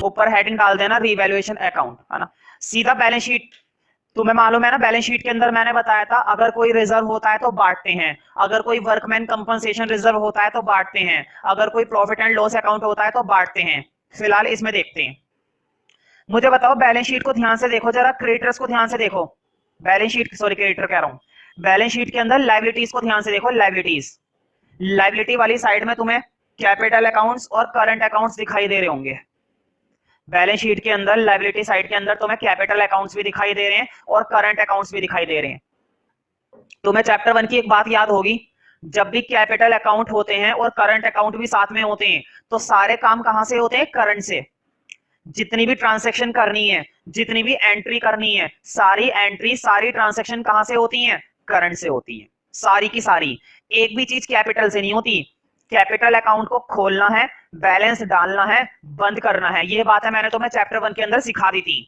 ऊपर हेडिंग डाल देना रीवैल्यूएशन अकाउंट, है ना। सीधा बैलेंस शीट, तुम्हें मालूम है ना बैलेंस शीट के अंदर मैंने बताया था अगर कोई रिजर्व होता है तो बांटते हैं, अगर कोई वर्कमैन कंपनसेशन रिजर्व होता है तो बांटते हैं, अगर कोई प्रॉफिट एंड लॉस अकाउंट होता है तो बांटते हैं। फिलहाल इसमें देखते हैं। मुझे बताओ बैलेंस शीट को ध्यान से देखो जरा, क्रेडिटर्स को ध्यान से देखो, बैलेंस शीट सॉरी क्रेडिटर कह रहा हूं, बैलेंस शीट के अंदर लायबिलिटीज को ध्यान से देखो। लायबिलिटीज, लायबिलिटी वाली साइड में तुम्हें कैपिटल अकाउंट्स और करंट अकाउंट्स दिखाई दे रहे होंगे। बैलेंस शीट के अंदर लायबिलिटी साइड के अंदर तुम्हें कैपिटल अकाउंट्स भी दिखाई दे रहे हैं और करंट अकाउंट्स भी दिखाई दे रहे हैं। तुम्हें चैप्टर 1 की एक बात याद होगी, जब भी कैपिटल अकाउंट होते हैं और करंट अकाउंट भी साथ में होते हैं तो सारे काम कहां से होते हैं? करंट से। जितनी भी ट्रांजैक्शन करनी है, जितनी भी एंट्री करनी है, सारी एंट्री सारी ट्रांजैक्शन कहां से होती हैं? करंट से होती है, सारी की सारी। एक भी चीज कैपिटल से नहीं होती। कैपिटल अकाउंट को खोलना है, बैलेंस डालना है, बंद करना है, ये बात है मैंने तुम्हें चैप्टर 1 के अंदर सिखा दी थी।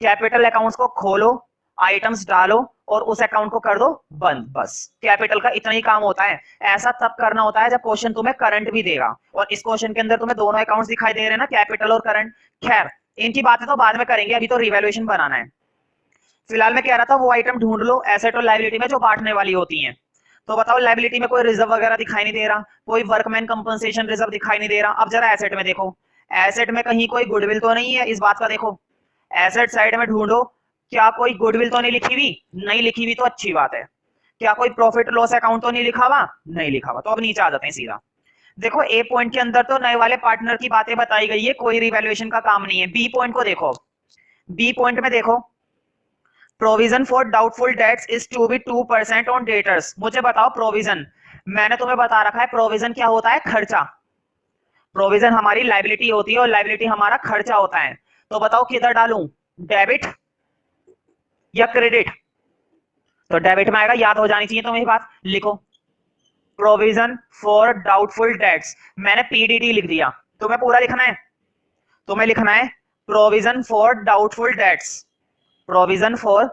कैपिटल अकाउंट्स को खोलो, आइटम्स डालो और उस अकाउंट को कर दो बंद, बस कैपिटल का इतना ही काम होता है। ऐसा तब करना होता है जब क्वेश्चन तुम्हें करंट भी देगा, और इस क्वेश्चन के अंदर तुम्हें दोनों अकाउंट्स दिखाई दे रहे हैं ना, कैपिटल और करंट। खैर इनकी बातें तो बाद में करेंगे, अभी तो रिवैल्यूएशन बनाना है। फिलहाल मैं कह रहा था वो आइटम ढूंढ लो एसेट और लायबिलिटी में जो बांटने वाली होती हैं। तो बताओ लायबिलिटी में कोई रिजर्व वगैरह दिखाई नहीं दे रहा, कोई वर्कमैन कंपनसेशन रिजर्व दिखाई नहीं दे रहा। अब जरा एसेट में देखो, एसेट में कहीं कोई गुडविल तो नहीं है, इस बात का देखो। एसेट साइड में ढूंढो, क्या कोई गुडविल तो नहीं लिखी हुई? नहीं लिखी हुई तो अच्छी बात है। क्या कोई प्रॉफिट लॉस अकाउंट तो नहीं लिखा हुआ? नहीं लिखा हुआ। तो अब नीचे आ जाते हैं सीधा। देखो ए पॉइंट के अंदर तो नए वाले पार्टनर की बातें बताई गई है, कोई रिवैल्यूएशन का काम नहीं है। बी पॉइंट को देखो, बी पॉइंट में देखो, provision for doubtful debts is to be 2% on debtors. मुझे बताओ प्रोविजन, मैंने तुम्हें बता रखा है प्रोविजन क्या होता है? खर्चा। प्रोविजन हमारी लायबिलिटी होती है और लायबिलिटी हमारा खर्चा होता है। तो बताओ किधर डालूं, डेबिट या क्रेडिट? तो डेबिट में आएगा, याद हो जानी चाहिए तुम्हें ये बात। लिखो प्रोविजन फॉर डाउटफुल डेट्स, मैंने पीडीडी लिख दिया, तुम्हें पूरा लिखना है। तुम्हें लिखना है provision for doubtful dates, provision for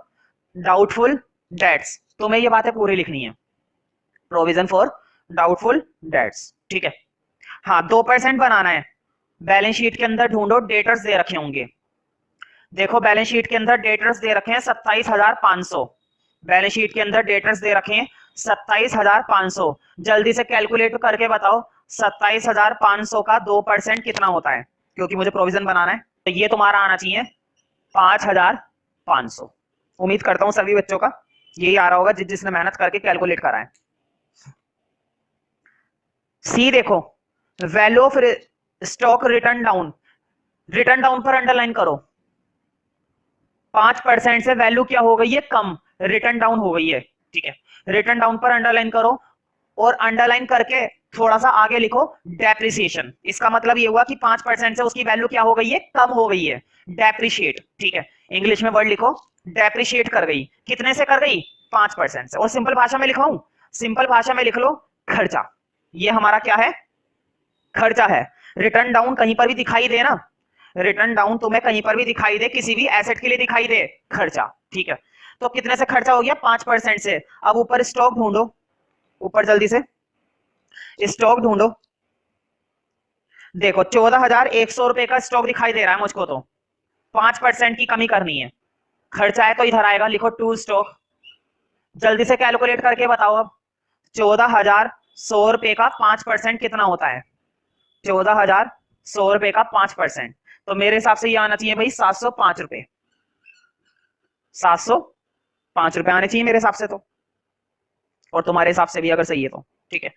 doubtful dates, तुम्हें ये बातें पूरी लिखनी है। प्रोविजन फॉर डाउटफुल डेट्स, ठीक है। हाँ 2% बनाना है। बैलेंस शीट के अंदर ढूंढो, डेटर्स दे रखे होंगे। देखो बैलेंस शीट के अंदर डेटर्स दे रखे हैं 27,500। बैलेंस शीट के अंदर डेटर्स दे रखे हैं 27,500। जल्दी से कैलकुलेट करके बताओ 27,500 का 2% कितना होता है, क्योंकि मुझे प्रोविजन बनाना है। तो ये तुम्हारा आना चाहिए 5,500। उम्मीद करता हूं सभी बच्चों का यही आ रहा होगा जिसने मेहनत करके कैलकुलेट करा है। सी देखो, value of stock return down, return down पर अंडरलाइन करो। 5% से वैल्यू क्या हो गई है? कम, रिटर्न डाउन हो गई है, ठीक है। रिटर्न डाउन पर अंडरलाइन करो और अंडरलाइन करके थोड़ा सा आगे लिखो डेप्रिसिएशन। इसका मतलब ये हुआ कि 5% से उसकी वैल्यू क्या हो गई है? कम हो गई है, डेप्रिशिएट, ठीक है। इंग्लिश में वर्ड लिखो डेप्रिशिएट कर गई। कितने से कर गई? 5% से। और सिंपल भाषा में लिखाऊं? सिंपल भाषा में लिख लो खर्चा। ये हमारा क्या है? खर्चा है। रिटर्न डाउन कहीं पर भी दिखाई दे ना, रिटर्न डाउन तुम्हें कहीं पर भी दिखाई दे, किसी भी एसेट के लिए दिखाई दे, खर्चा, ठीक है। तो कितने से खर्चा हो गया? 5% से। अब ऊपर स्टॉक ढूंढो, ऊपर जल्दी से स्टॉक ढूंढो। देखो 14,100 रुपए का स्टॉक दिखाई दे रहा है मुझको, तो 5% की कमी करनी है। खर्चा है तो इधर आएगा, लिखो टू स्टॉक। जल्दी से कैलकुलेट करके बताओ अब 14,100 रुपए का 5% कितना होता है? 14,100 रुपए का 5%, तो मेरे हिसाब से ये आना चाहिए भाई 705 रुपए। 705 रुपए आने चाहिए मेरे हिसाब से तो, और तुम्हारे हिसाब से भी अगर सही है तो, ठीक है।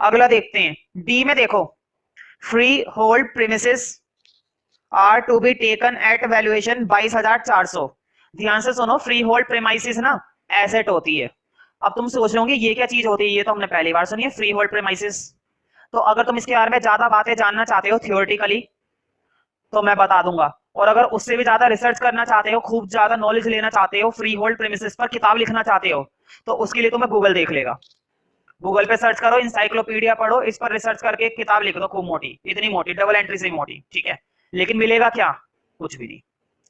अगला देखते हैं, डी में देखो, freehold premises are to be taken at valuation 22,400। ध्यान से सुनो, फ्री होल्ड प्रीमाइसिस ना एसेट होती है। अब तुम सोच रहे ये क्या चीज होती है? ये तो हमने पहली बार सुनी है, फ्री होल्ड प्रीमाइसिस। तो अगर तुम इसके बारे में ज्यादा बातें जानना चाहते हो थियोरेटिकली तो मैं बता दूंगा, और अगर उससे भी ज्यादा रिसर्च करना चाहते हो, खूब ज्यादा नॉलेज लेना चाहते हो, फ्री होल्ड प्रीमिसेस पर किताब लिखना चाहते हो, तो उसके लिए तुम्हें गूगल देख लेगा। गूगल पे सर्च करो, इंसाइक्लोपीडिया पढ़ो, इस पर रिसर्च करके एक किताब लिख दो खूब मोटी, इतनी मोटी, डबल एंट्री से मोटी, ठीक है। लेकिन मिलेगा क्या? कुछ भी नहीं,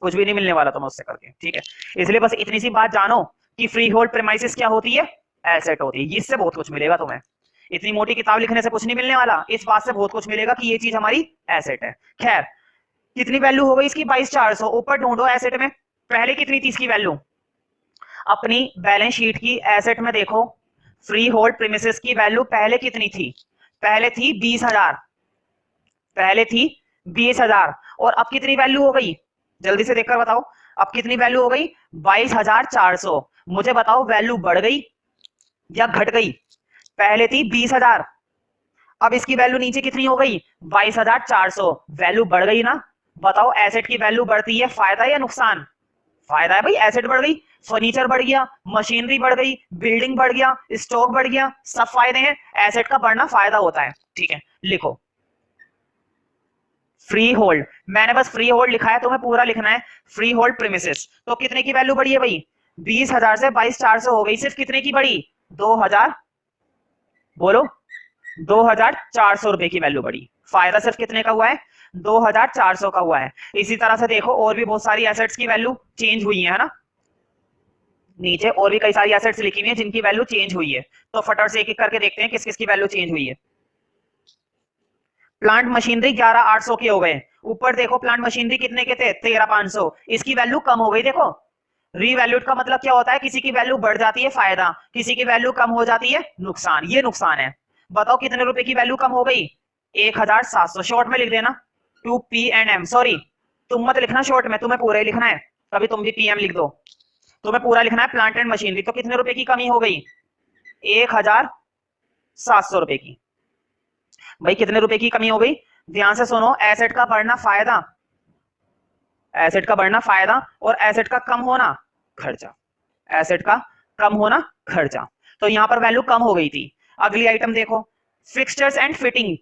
कुछ भी नहीं मिलने वाला तुम्हें उससे करके, ठीक है। इसलिए बस इतनी सी बात जानो कि फ्री होल्ड प्रीमाइसिस क्या होती है? एसेट होती है। इससे बहुत कुछ मिलेगा तुम्हें, इतनी मोटी किताब लिखने से कुछ नहीं मिलने वाला, इस बात से बहुत कुछ मिलेगा कि ये चीज हमारी एसेट है। खैर कितनी वैल्यू हो गई इसकी 22,400। ऊपर ढूंढो एसेट में, पहले कितनी थी इसकी वैल्यू। अपनी बैलेंस शीट की एसेट में देखो, फ्री होल्ड प्रीमिसेस की वैल्यू पहले कितनी थी, पहले थी 20,000, पहले थी 20,000, और अब कितनी वैल्यू हो गई, जल्दी से देखकर बताओ, अब कितनी वैल्यू हो गई, 22,400। मुझे बताओ वैल्यू बढ़ गई या घट गई। पहले थी 20,000, अब इसकी वैल्यू नीचे कितनी हो गई, 22,400। वैल्यू बढ़ गई ना। बताओ एसेट की वैल्यू बढ़ती है, फायदा या नुकसान। फायदा है भाई, एसेट बढ़ गई, फर्नीचर बढ़ गया, मशीनरी बढ़ गई, बिल्डिंग बढ़ गया, स्टॉक बढ़ गया, सब फायदे हैं। एसेट का बढ़ना फायदा होता है। ठीक है, लिखो फ्री होल्ड, मैंने बस फ्री होल्ड लिखा है, तुम्हें पूरा लिखना है। फ्री होल्ड प्रीमिसेस, तो कितने की वैल्यू बढ़ी है भाई, 20,000 से 22,400 हो गई। सिर्फ कितने की बढ़ी, 2,000, बोलो 2,400 रुपए की वैल्यू बढ़ी। फायदा सिर्फ कितने का हुआ है, 2,400 का हुआ है। इसी तरह से देखो और भी बहुत सारी एसेट्स की वैल्यू चेंज हुई है ना, नीचे और भी कई सारी एसेट्स लिखी हुई है जिनकी वैल्यू चेंज हुई है। तो फटाफट से एक एक करके देखते हैं किस किस की वैल्यू चेंज हुई है। प्लांट मशीनरी 11,800 के हो गए। ऊपर देखो प्लांट मशीनरी कितने के थे, 13,500। इसकी वैल्यू कम हो गई। देखो रीवैल्यूड का मतलब क्या होता है, किसी की वैल्यू बढ़ जाती है फायदा, किसी की वैल्यू कम हो जाती है नुकसान। ये नुकसान है। बताओ कितने रुपए की वैल्यू कम हो गई, 1,700। शॉर्ट में लिख देना 2P&M। सॉरी तुम मत लिखना शॉर्ट में, तुम्हें पूरा ही लिखना है, कभी तुम भी PM लिख दो। तुम्हें पूरा लिखना है प्लांट एंड मशीनरी। तो कितने रुपए की कमी हो गई, 1,700 रुपए की। भाई कितने रुपए की कमी हो गई, ध्यान से सुनो, एसेट का बढ़ना फायदा, एसेट का बढ़ना फायदा, और एसेट का कम होना खर्चा, एसेट का कम होना खर्चा। तो यहां पर वैल्यू कम हो गई थी। अगली आइटम देखो, फिक्सचर्स एंड फिटिंग,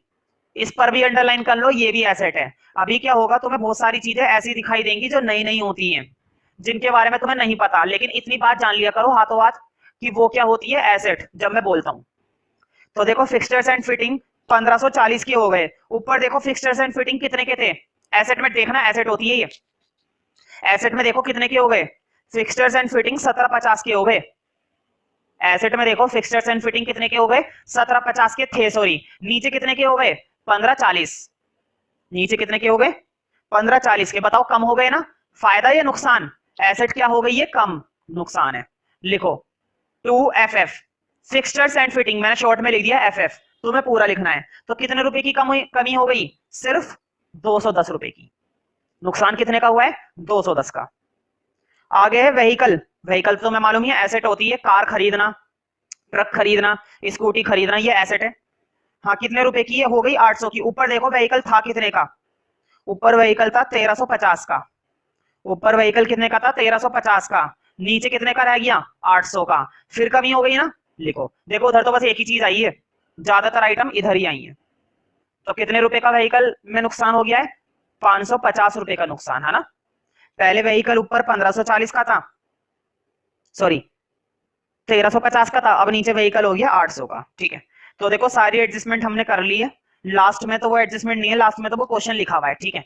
इस पर भी अंडरलाइन कर लो, ये भी एसेट है। अभी क्या होगा, तुम्हें बहुत सारी चीजें ऐसी दिखाई देंगी जो नई नई होती हैं, जिनके बारे में तुम्हें नहीं पता, लेकिन इतनी बात जान लिया करो हाथों हाथ कि वो क्या होती है एसेट, जब मैं बोलता हूं। तो देखो फिक्सचर्स एंड फिटिंग 1540 के हो गए। ऊपर देखो फिक्सचर्स एंड फिटिंग कितने के थे, एसेट में देखना, एसेट होती है ये। एसेट में देखो कितने के हो गए, फिक्सचर्स एंड फिटिंग 1750 के हो गए। एसेट में देखो फिक्सचर्स एंड फिटिंग कितने के हो गए, 1750 के थे, सॉरी। नीचे कितने के हो गए, 1540। नीचे कितने के हो गए, 1540 के। बताओ कम हो गए ना, फायदा या नुकसान, एसेट क्या हो गई है, कम, नुकसान है। लिखो 2FF, फिक्सचर्स एंड फिटिंग, मैंने शॉर्ट में लिख दिया FF, तुम्हें पूरा लिखना है। तो कितने रुपए की कमी हो गई, सिर्फ 210 रुपए की। नुकसान कितने का हुआ है, 210 का। आगे है व्हीकल। व्हीकल तो मैं मालूम है एसेट होती है, कार खरीदना, ट्रक खरीदना, स्कूटी खरीदना, ये एसेट है। हाँ कितने रुपए की है, हो गई 800 की। ऊपर देखो व्हीकल था कितने का, ऊपर व्हीकल था 1350 का। ऊपर व्हीकल कितने का था, 1350 का। नीचे कितने का रह गया, 800 का। फिर कमी हो गई ना, लिखो। देखो उधर तो बस एक ही चीज आई है, ज्यादातर आइटम इधर ही आई है। तो कितने रुपए का व्हीकल में नुकसान हो गया है, 550 रुपए का नुकसान, है ना। पहले व्हीकल ऊपर 1540 का था, सॉरी 1350 का था, अब नीचे व्हीकल हो गया 800 का। ठीक है, तो देखो सारी एडजस्टमेंट हमने कर ली है। लास्ट में तो वो एडजस्टमेंट नहीं है, लास्ट में तो वो क्वेश्चन लिखा हुआ है। ठीक है,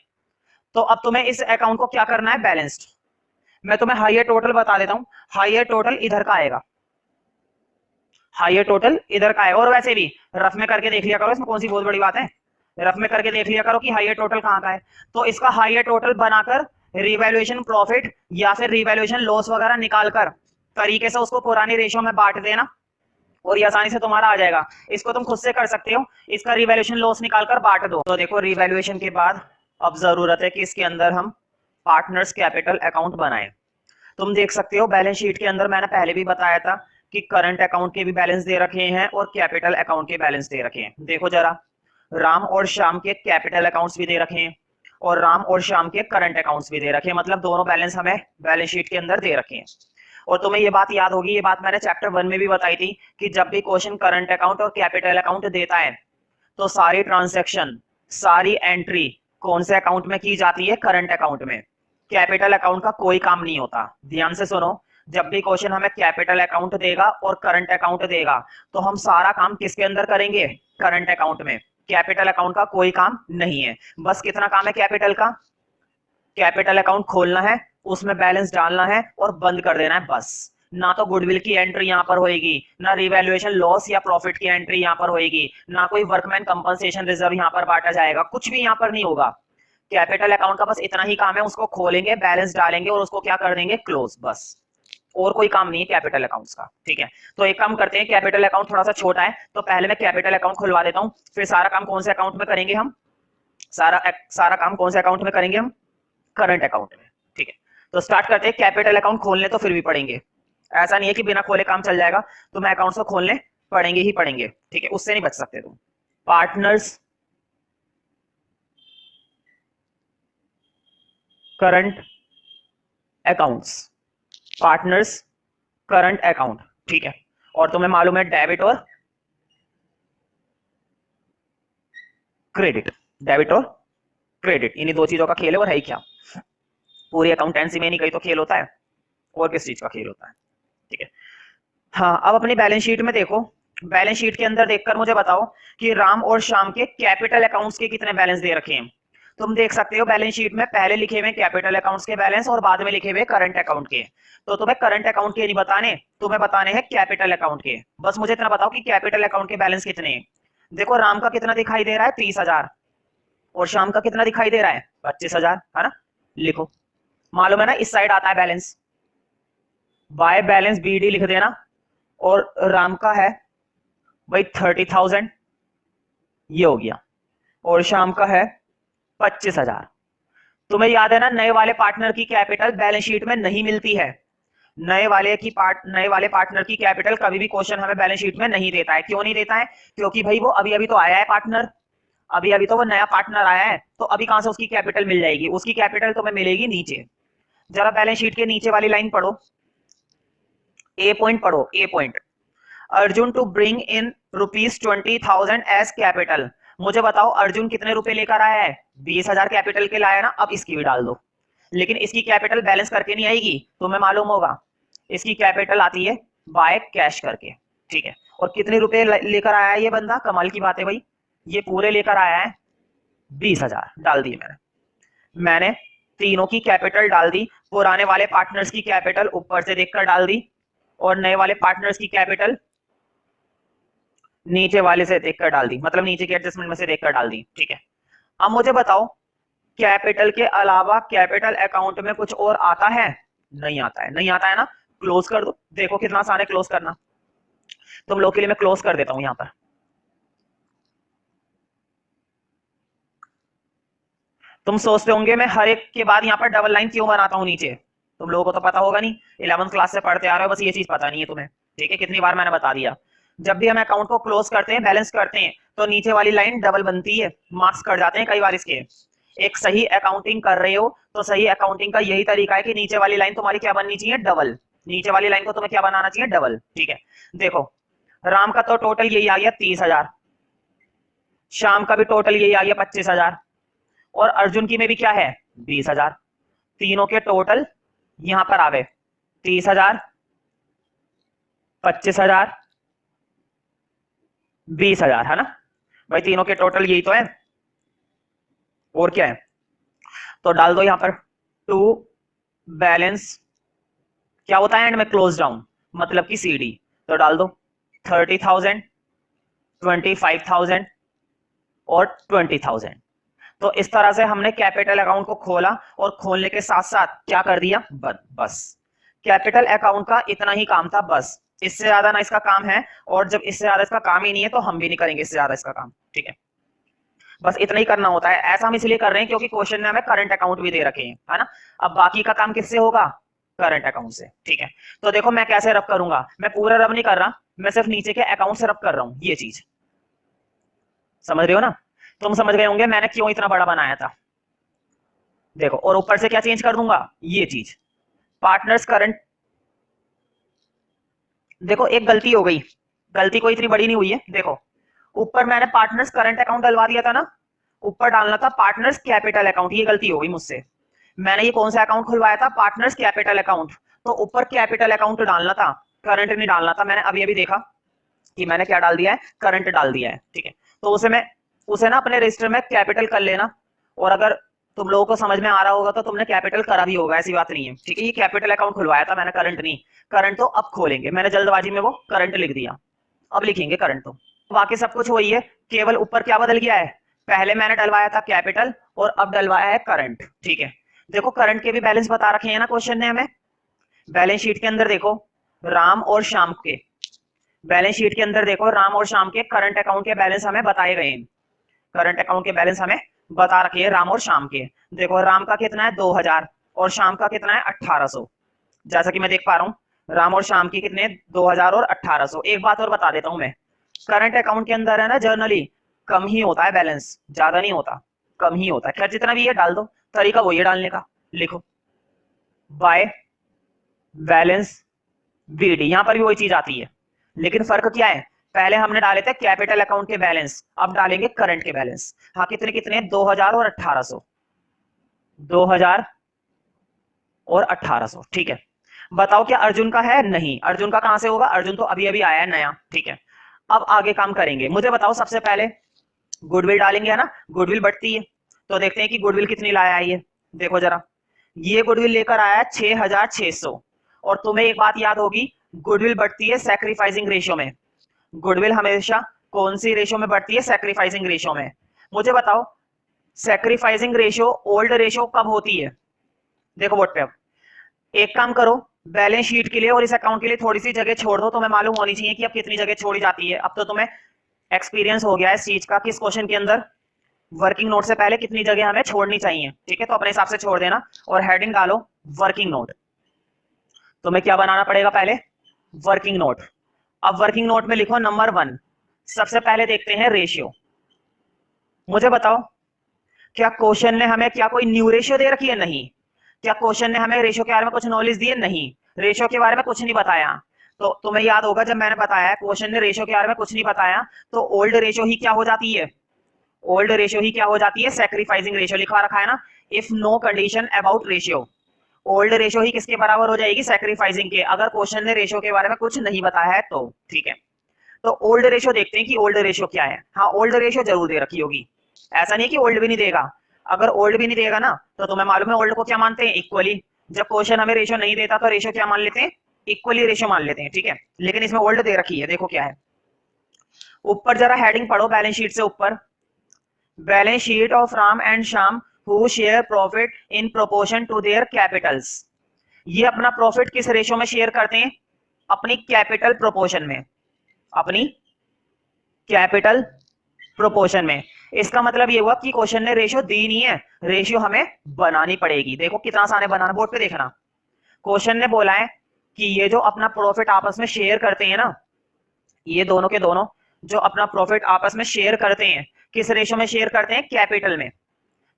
तो अब तुम्हें इस अकाउंट को क्या करना है, बैलेंस्ड। मैं तुम्हें हायर टोटल बता देता हूं, हायर टोटल इधर का आएगा, हायर टोटल इधर का आएगा। और वैसे भी रफ में करके देख लिया करो, इसमें कौन सी बहुत बड़ी बात है, रफ में करके देख लिया करो कि हायर टोटल कहां का है। तो इसका हायर टोटल बनाकर रिवैल्यूएशन प्रॉफिट या फिर रिवैल्यूएशन लॉस वगैरह निकालकर तरीके से उसको पुरानी रेशियो में बांट देना, और ये आसानी से तुम्हारा आ जाएगा। इसको तुम खुद से कर सकते हो, इसका रिवैल्यूएशन लॉस निकालकर बांट दो। तो देखो रिवैल्यूएशन के बाद अब जरूरत है कि इसके अंदर हम पार्टनर्स कैपिटल अकाउंट बनाएं। तुम देख सकते हो बैलेंस शीट के अंदर मैंने पहले भी बताया था कि करंट अकाउंट के भी बैलेंस दे रखे हैं और कैपिटल अकाउंट के बैलेंस दे रखे हैं। देखो जरा, राम और श्याम के कैपिटल अकाउंट्स भी दे रखे हैं और राम और श्याम के करंट अकाउंट्स भी दे रखे हैं, मतलब दोनों बैलेंस हमें बैलेंस शीट के अंदर दे रखे हैं। और तुम्हें ये बात याद होगी, ये बात मैंने चैप्टर 1 में भी बताई थी कि जब भी क्वेश्चन करंट अकाउंट और कैपिटल अकाउंट देता है तो सारी ट्रांजैक्शन, सारी एंट्री कौन से अकाउंट में की जाती है, करंट अकाउंट में। कैपिटल अकाउंट का कोई काम नहीं होता। ध्यान से सुनो, जब भी क्वेश्चन हमें कैपिटल अकाउंट देगा और करंट अकाउंट देगा तो हम सारा काम किसके अंदर करेंगे, करंट अकाउंट में। कैपिटल अकाउंट का कोई काम नहीं है। बस कितना काम है कैपिटल का, कैपिटल अकाउंट खोलना है, उसमें बैलेंस डालना है और बंद कर देना है, बस। ना तो गुडविल की एंट्री यहाँ पर होएगी, ना रिवैल्यूएशन लॉस या प्रॉफिट की एंट्री यहाँ पर होएगी, ना कोई वर्कमैन कंपनसेशन रिजर्व यहाँ पर बांटा जाएगा, कुछ भी यहाँ पर नहीं होगा। कैपिटल अकाउंट का बस इतना ही काम है, उसको खोलेंगे, बैलेंस डालेंगे और उसको क्या कर देंगे, क्लोज, बस। और कोई काम नहीं है कैपिटल अकाउंट्स का, ठीक है। तो एक काम करते हैं, कैपिटल अकाउंट थोड़ा सा छोटा है तो पहले मैं कैपिटल अकाउंट खुलवा देता हूं, फिर सारा काम कौन से अकाउंट में करेंगे हम, सारा काम कौन से अकाउंट में करेंगे हम, करंट अकाउंट में, ठीक है। तो स्टार्ट करते हैं, कैपिटल अकाउंट खोलने तो फिर भी पड़ेंगे, ऐसा नहीं है कि बिना खोले काम चल जाएगा, तो मैं अकाउंट्स को खोलने पड़ेंगे ही पड़ेंगे, ठीक है, उससे नहीं बच सकते तुम। Partners current accounts, partners current account, ठीक है। और तुम्हें मालूम है डेबिट और क्रेडिट, डेबिट और क्रेडिट, इन्हीं दो चीजों का खेल है, और है ही क्या, पूरी अकाउंटेंसी में नहीं कहीं तो खेल होता है, और किस चीज का खेल होता है, ठीक है। हाँ, अब अपनी बैलेंस शीट में देखो, बैलेंस शीट के अंदर देखकर मुझे बताओ कि राम और श्याम के कैपिटल अकाउंट्स के कितने बैलेंस दे रखे हैं। तुम देख सकते हो बैलेंस शीट में पहले लिखे हुए कैपिटल अकाउंट्स के बैलेंस और बाद में लिखे हुए करंट अकाउंट के। तो तुम्हें करंट अकाउंट के नहीं बताने, तुम्हें बताने हैं कैपिटल अकाउंट के। बस मुझे इतना बताओ कि कैपिटल अकाउंट के बैलेंस कितने हैं। देखो राम का कितना दिखाई दे रहा है, 30,000, और श्याम का कितना दिखाई दे रहा है, 25,000, है ना। लिखो, मालूम है ना इस साइड आता है बैलेंस, बाय बैलेंस बीडी लिख देना, और राम का है भाई 30,000, ये हो गया, और श्याम का है 25,000। तुम्हें याद है ना, नए वाले पार्टनर की कैपिटल बैलेंस शीट में नहीं मिलती है, नए वाले पार्टनर की कैपिटल कभी भी क्वेश्चन हमें बैलेंस शीट में नहीं देता है। क्यों नहीं देता है, क्योंकि भाई वो अभी अभी तो आया है पार्टनर, अभी अभी तो वो नया पार्टनर आया है, तो अभी कहां से उसकी कैपिटल मिल जाएगी, उसकी कैपिटल तुम्हें मिलेगी नीचे। जरा बैलेंस शीट के नीचे वाली लाइन पढ़ो, ए पॉइंट पढ़ो, A point, Arjun to bring in ₹20,000 as capital. मुझे बताओ अर्जुन कितने रुपए लेकर आया है, 20,000 कैपिटल के लाया ना, अब इसकी भी डाल दो, लेकिन इसकी कैपिटल बैलेंस करके नहीं आएगी, तुम्हें मालूम होगा, इसकी कैपिटल आती है बाय कैश करके, ठीक है। और कितने रुपए लेकर आया है ये बंदा, कमाल की बात है भाई, ये पूरे लेकर आया है 20,000, डाल दिए मैंने तीनों की कैपिटल डाल दी, पुराने वाले पार्टनर्स की कैपिटल ऊपर से देखकर डाल दी, और नए वाले पार्टनर्स की कैपिटल नीचे वाले से देखकर डाल दी, मतलब नीचे के एडजस्टमेंट में से देखकर डाल दी, ठीक है। अब मुझे बताओ कैपिटल के अलावा कैपिटल अकाउंट में कुछ और आता है, नहीं आता है, नहीं आता है ना, क्लोज कर दो। देखो कितना आसान है क्लोज करना, तुम लोग के लिए मैं क्लोज कर देता हूं यहां पर। तुम सोचते होंगे मैं हर एक के बाद यहाँ पर डबल लाइन क्यों बनाता हूँ नीचे, तुम लोगों को तो पता होगा नहीं, 11th क्लास से पढ़ते आ रहे हो, बस ये चीज पता नहीं है तुम्हें, ठीक है। कितनी बार मैंने बता दिया, जब भी हम अकाउंट को क्लोज करते हैं, बैलेंस करते हैं, तो नीचे वाली लाइन डबल बनती है, मार्क्स कट जाते हैं कई बार इसके। एक सही अकाउंटिंग कर रहे हो तो सही अकाउंटिंग का यही तरीका है कि नीचे वाली लाइन तुम्हारी क्या बननी चाहिए, डबल, नीचे वाली लाइन को तुम्हें क्या बनाना चाहिए, डबल, ठीक है। देखो राम का तो टोटल यही आ गया 30,000, श्याम का भी टोटल यही आ गया 25,000, और अर्जुन की में भी क्या है 20,000, तीनों के टोटल यहां पर आ गए 30,000, 25,000, 20,000, है ना भाई, तीनों के टोटल यही तो है, और क्या है, तो डाल दो यहां पर टू बैलेंस, क्या होता है एंड में, क्लोज डाउन, मतलब कि सीडी, तो डाल दो 30,000, 25,000 और 20,000। तो इस तरह से हमने कैपिटल अकाउंट को खोला, और खोलने के साथ साथ क्या कर दिया, बस कैपिटल अकाउंट का इतना ही काम था, बस इससे ज्यादा ना इसका काम है, और जब इससे ज्यादा इसका काम ही नहीं है तो हम भी नहीं करेंगे इससे ज्यादा इसका काम, ठीक है। बस इतना ही करना होता है, ऐसा हम इसलिए कर रहे हैं क्योंकि क्वेश्चन में हमें करंट अकाउंट भी दे रखे हैं, है ना। अब बाकी का काम किससे होगा, करंट अकाउंट से, ठीक है। तो देखो मैं कैसे रब करूंगा, मैं पूरा रब नहीं कर रहा, मैं सिर्फ नीचे के अकाउंट से रब कर रहा हूं, ये चीज समझ रहे हो ना, तुम समझ गए होंगे मैंने क्यों इतना बड़ा बनाया था। देखो, और ऊपर से क्या चेंज कर दूंगा, ये चीज पार्टनर्स करंट। देखो एक गलती हो गई, गलती कोई इतनी बड़ी नहीं हुई है, देखो ऊपर मैंने पार्टनर्स करंट अकाउंट डलवा दिया था ना, ऊपर डालना था पार्टनर्स कैपिटल अकाउंट, ये गलती हो गई मुझसे। मैंने ये कौन सा अकाउंट खुलवाया था, पार्टनर्स कैपिटल अकाउंट, तो ऊपर कैपिटल अकाउंट डालना था, करंट नहीं डालना था। मैंने अभी अभी देखा कि मैंने क्या डाल दिया है, करंट डाल दिया है, ठीक है। तो उसे ना अपने रजिस्टर में कैपिटल कर लेना, और अगर तुम लोगों को समझ में आ रहा होगा तो तुमने कैपिटल करा भी होगा, ऐसी बात नहीं है, ठीक है। ये कैपिटल अकाउंट खुलवाया था मैंने, करंट नहीं, करंट तो अब खोलेंगे, मैंने जल्दबाजी में वो करंट लिख दिया, अब लिखेंगे करंट, तो बाकी सब कुछ वही है, केवल ऊपर क्या बदल गया है, पहले मैंने डलवाया था कैपिटल और अब डलवाया है करंट। ठीक है, देखो करंट के भी बैलेंस बता रखे हैं ना क्वेश्चन ने हमें। बैलेंस शीट के अंदर देखो राम और श्याम के, बैलेंस शीट के अंदर देखो राम और श्याम के करंट अकाउंट के बैलेंस हमें बताए गए हैं। करंट अकाउंट के बैलेंस हमें बता रखे हैं राम और श्याम के। देखो राम का कितना है 2000 और श्याम का कितना है 1800। जैसा कि मैं देख पा रहा हूं राम और श्याम की कितने 2000 और 1800। एक बात और बता देता हूं मैं, करंट अकाउंट के अंदर है ना जनरली कम ही होता है बैलेंस, ज्यादा नहीं होता, कम ही होता है। खैर जितना भी है डाल दो, तरीका वही है डालने का। लिखो बाय बैलेंस बीडी, यहां पर भी वही चीज आती है, लेकिन फर्क क्या है, पहले हमने डाले थे कैपिटल अकाउंट के बैलेंस, अब डालेंगे करंट के बैलेंस। हाँ कितने कितने 2000 और 1800, 2000 और 1800। ठीक है, बताओ क्या अर्जुन का है? नहीं, अर्जुन का कहां से होगा, अर्जुन तो अभी अभी आया है नया। ठीक है, अब आगे काम करेंगे। मुझे बताओ सबसे पहले गुडविल डालेंगे, है ना, गुडविल बढ़ती है तो देखते हैं कि गुडविल कितनी लाया है ये। देखो जरा, ये गुडविल लेकर आया है 6600। और तुम्हें एक बात याद होगी, गुडविल बढ़ती है सैक्रिफाइसिंग रेशियो में। गुडविल हमेशा कौन सी रेशियो में बढ़ती है? सैक्रिफाइसिंग रेशियो में। मुझे बताओ सैक्रिफाइसिंग रेशियो ओल्ड रेशियो कब होती है? देखो बोर्ड पे, अब एक काम करो, बैलेंस शीट के लिए और इस अकाउंट के लिए थोड़ी सी जगह छोड़ दो। तुम्हें मालूम होनी चाहिए कि अब कितनी जगह छोड़ी जाती है। अब तो तुम्हें एक्सपीरियंस हो गया है इस चीज का कि इस क्वेश्चन के अंदर वर्किंग नोट से पहले कितनी जगह हमें छोड़नी चाहिए। ठीक है, तो अपने हिसाब से छोड़ देना और हेडिंग डालो वर्किंग नोट। तुम्हें क्या बनाना पड़ेगा? पहले वर्किंग नोट। अब वर्किंग नोट में लिखो नंबर 1, सबसे पहले देखते हैं रेशियो। मुझे बताओ क्या क्वेश्चन ने हमें क्या कोई न्यू रेशियो दे रखी है? नहीं। क्या क्वेश्चन ने हमें रेशियो के बारे में कुछ नॉलेज दी है? नहीं, रेशियो के बारे में कुछ नहीं बताया। तो तुम्हें याद होगा जब मैंने बताया क्वेश्चन ने रेशियो के बारे में कुछ नहीं बताया तो ओल्ड रेशियो ही क्या हो जाती है? ओल्ड रेशियो ही क्या हो जाती है? सैक्रिफाइसिंग रेशियो लिखवा रखा है ना, if no condition about ratio. Old ratio ही किसके बराबर हो जाएगी? सैक्रिफाइसिंग के, अगर क्वेश्चन ने रेशियो के बारे में कुछ नहीं बताया है तो। ठीक है, तो ओल्ड रेशियो देखते हैं कि ओल्ड रेशियो क्या है। हाँ ओल्ड रेशियो जरूर दे रखी होगी, ऐसा नहीं कि ओल्ड भी नहीं देगा। अगर ओल्ड भी नहीं देगा ना तो तुम्हें मालूम है ओल्ड को क्या मानते हैं? इक्वली। जब क्वेश्चन हमें रेशियो नहीं देता तो रेशियो क्या मान लेते हैं? इक्वली रेशियो मान लेते हैं। ठीक है, लेकिन इसमें ओल्ड दे रखी है, देखो क्या है। ऊपर जरा हेडिंग पढ़ो बैलेंस शीट से ऊपर, balance sheet of Ram and Shyam who share profit in proportion to their capitals. ये अपना प्रॉफिट किस रेशियो में शेयर करते हैं? अपनी कैपिटल प्रोपोर्शन में, अपनी कैपिटल प्रोपोर्शन में। इसका मतलब ये हुआ कि क्वेश्चन ने रेशियो दी नहीं है, रेशियो हमें बनानी पड़ेगी। देखो कितना आसान है बनाना, बोर्ड पे देखना। क्वेश्चन ने बोला है कि ये जो अपना प्रॉफिट आपस में शेयर करते हैं ना, ये दोनों के दोनों जो अपना प्रॉफिट आपस में शेयर करते हैं, किस रेशियो में शेयर करते हैं? कैपिटल में,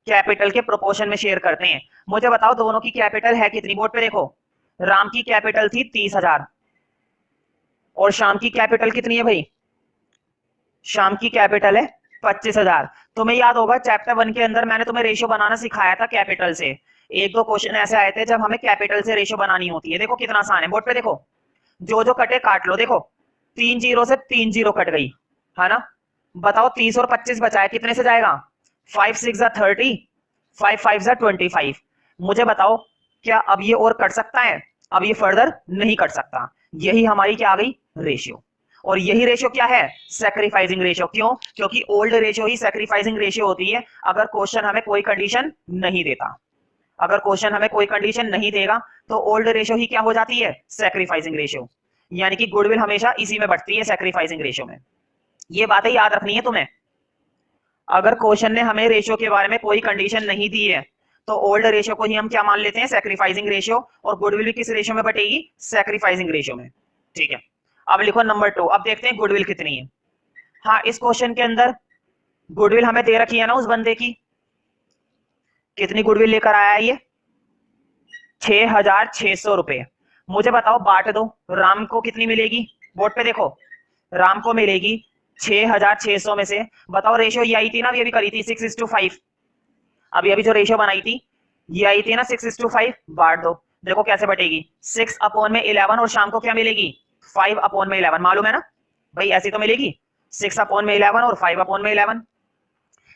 कैपिटल के प्रोपोर्शन में शेयर करते हैं। मुझे बताओ दोनों की कैपिटल है कितनी? बोर्ड पे देखो, राम की कैपिटल थी 30,000 और श्याम की कैपिटल कितनी है भाई? श्याम की कैपिटल है 25,000। तुम्हें याद होगा चैप्टर 1 के अंदर मैंने तुम्हें रेशियो बनाना सिखाया था कैपिटल से। एक दो क्वेश्चन ऐसे आए थे जब हमें कैपिटल से रेशियो बनानी होती है। देखो कितना आसान है, बोर्ड पे देखो, जो जो कटे काट लो। देखो 3 जीरो से 3 जीरो कट गई, है ना। बताओ 30 और 25 बचा है, कितने से जाएगा? 5 6 30, 5 5 25। मुझे बताओ क्या अब ये और कट सकता है? अब ये फर्दर नहीं कट सकता। यही हमारी क्या आ गई? रेशियो। और यही रेशियो क्या है? Sacrificing ratio. क्यों? क्योंकि ओल्ड रेशियो ही सैक्रिफाइसिंग रेशियो होती है अगर क्वेश्चन हमें कोई कंडीशन नहीं देता। अगर क्वेश्चन हमें कोई कंडीशन नहीं देगा तो ओल्ड रेशियो ही क्या हो जाती है? Sacrificing ratio. यानी कि गुडविल हमेशा इसी में बढ़ती है, सैक्रिफाइसिंग रेशियो में। ये बातें याद रखनी है तुम्हें। अगर क्वेश्चन ने हमें रेशियो के बारे में कोई कंडीशन नहीं दी है तो ओल्ड रेशियो को ही हम क्या मान लेते हैं? Sacrificing ratio. और गुडविल भी किस रेशियो में बटेगी? सैक्रिफाइसिंग रेशियो में। ठीक है, अब लिखो नंबर 2। अब देखते हैं गुडविल कितनी है। हाँ इस क्वेश्चन के अंदर गुडविल हमें दे रखी है ना उस बंदे की, कितनी गुडविल लेकर आया है ये? 6,600 रुपए। मुझे बताओ बांट दो, राम को कितनी मिलेगी? बोर्ड पे देखो, राम को मिलेगी 6,600 में से। बताओ रेशियो ये आई थी ना, अभी करी थी 6:5। अभी जो रेशियो बनाई थी ये आई थी ना 6:5। बांट दो, देखो कैसे बटेगी। 6/11 और शाम को क्या मिलेगी? 5/11। मालूम है ना भाई, ऐसी तो मिलेगी 6/11 और 5/11।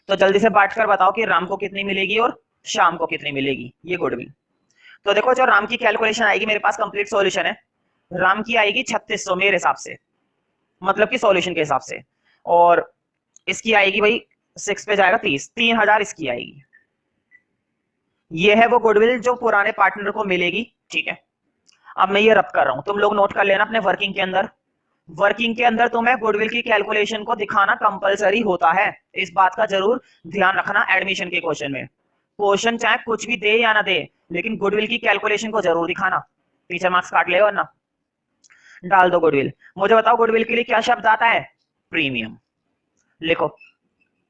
तो जल्दी से बांट कर बताओ कि राम को कितनी मिलेगी और शाम को कितनी मिलेगी ये गुडविल। तो देखो जो राम की कैलकुलेशन आएगी, मेरे पास कंप्लीट सॉल्यूशन है। राम की आएगी 3600 मेरे हिसाब से, मतलब कि सॉल्यूशन के हिसाब से। और इसकी आएगी भाई 6 पे जाएगा 30, 3000 इसकी आएगी। ये है वो गुडविल जो पुराने पार्टनर को मिलेगी, ठीक है। अब मैं ये रब कर रहा हूं, तुम लोग नोट कर लेना अपने वर्किंग के अंदर। वर्किंग के अंदर तुम्हें गुडविल की कैलकुलेशन को दिखाना कंपलसरी होता है, इस बात का जरूर ध्यान रखना। एडमिशन के क्वेश्चन में क्वेश्चन चाहे कुछ भी दे या ना दे, लेकिन गुडविल की कैलकुलेशन को जरूर दिखाना, टीचर मार्क्स काट ले वरना। डाल दो गुडविल। मुझे बताओ गुडविल के लिए क्या शब्द आता है? प्रीमियम। लिखो,